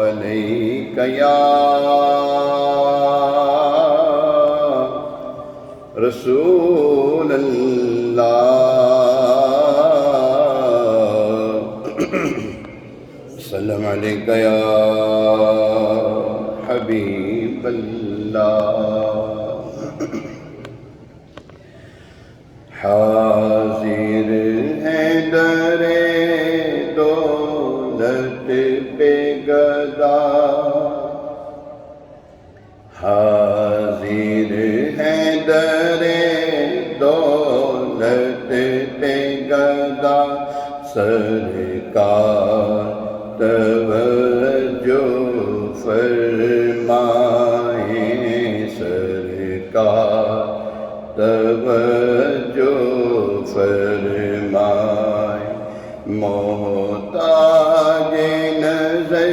علیک یا رسول اللہ سلام علیک یا حبیب اللہ حاضر ہیں در دولت پہ گدا حاضر ہیں در دولت پہ گدا سرکار توجہ فرمائیں سرکار توجہ فرمائیں محتاج نظر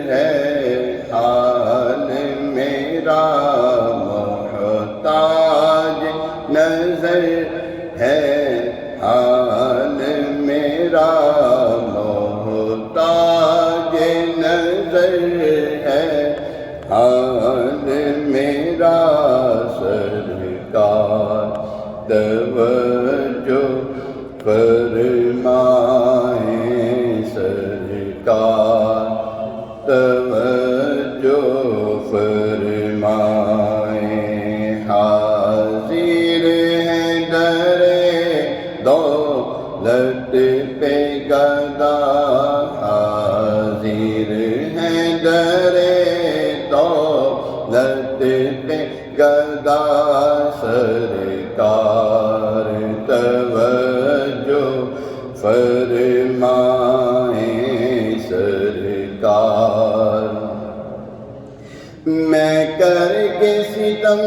ہے حال میرا محتاج نظر ہے حال میرا محتاج نظر ہے حال میرا سرکار توجہ فرمائیں سرکار توجہ فرمائیں حاضر ہیں در دولت پہ گدا حاضر ہیں در دولت پہ گدا سرکار توجہ فرمائیں سرکار میں کر کے ستم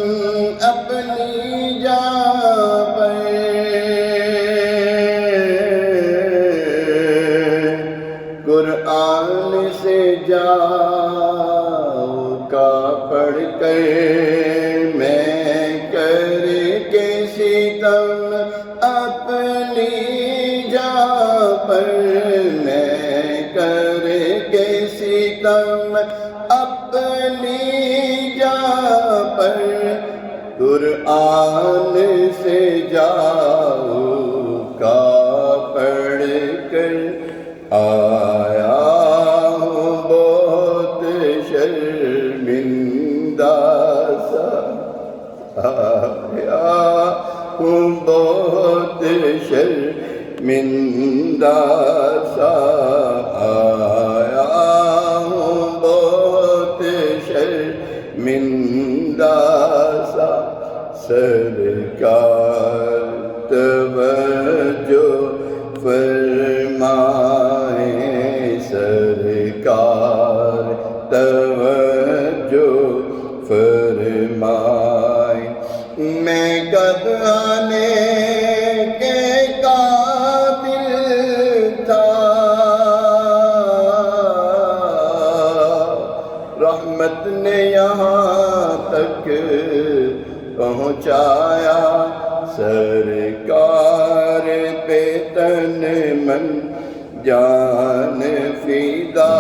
اپنی جان پر قرآن سے جاؤ کا پڑھ کر میں کر کے ستم اپنی جان پر میں کر کے ستم اپنی جان پر قرآن سے جاؤ کا پڑھ کر آیا ہوں بہت شرمندہ سا آیا ہوں بہت شرمندہ سا آیا ہوں بہت شرمندہ سا سرکار توجہ فرمائیں سرکار توجہ فرمائیں میں کب آنے کے قابل تھا رحمت نے یہاں تک پہنچایا سرکار پہ تن من جان فدا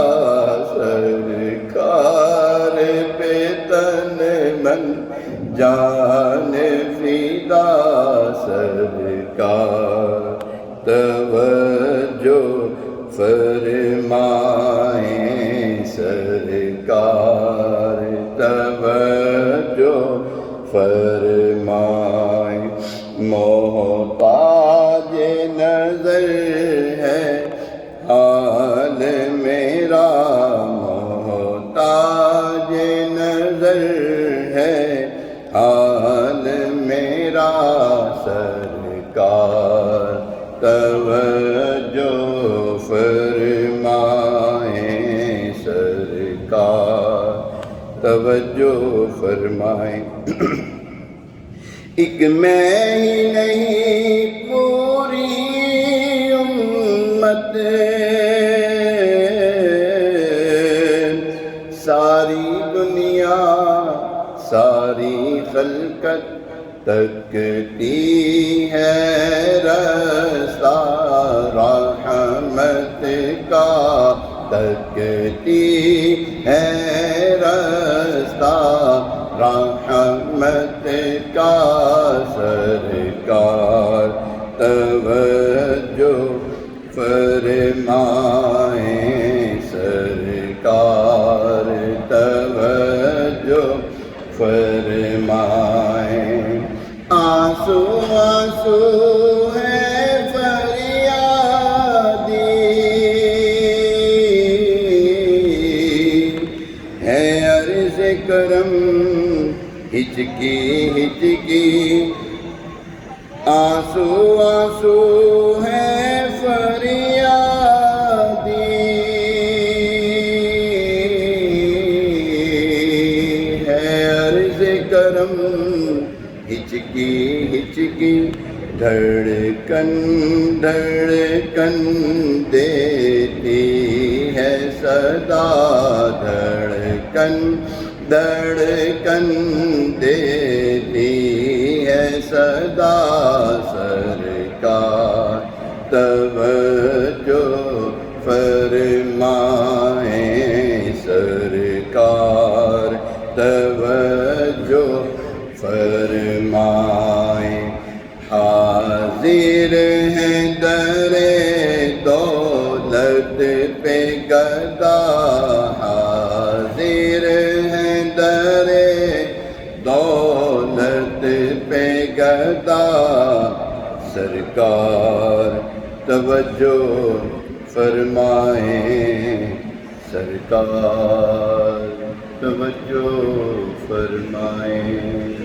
سرکار پہ تن من جان فدا سرکار توجہ فرمائیں سرکار توجہ فرمائیں محتاج نظر ہے حال میرا محتاج نظر ہے حال میرا سرکار توجہ فرمائیں سرکار توجہ فرمائیں ایک میں ہی نہیں پوری امت ساری دنیا ساری خلقت تکتی ہے رستہ رحمت کا تکتی ہے رستہ رحمت کا سرکار توجہ فرمائیں سرکار توجہ فرمائیں آنسو آنسو ہے فریادی ہے عرض کرم ہچکی ہچکی آنسو آنسو ہے فریادی ہے عرض کرم ہچکی ہچکی دھڑکن دھڑکن دیتی ہے صدا دھڑکن دھڑکن دیتی ہے صدا سرکار توجہ فرمائیں سرکار توجہ فرمائیں حاضر ہیں در دولت پہ گدا حاضر ہیں در دولت پہ گدا سرکار توجہ فرمائیں سرکار توجہ فرمائیں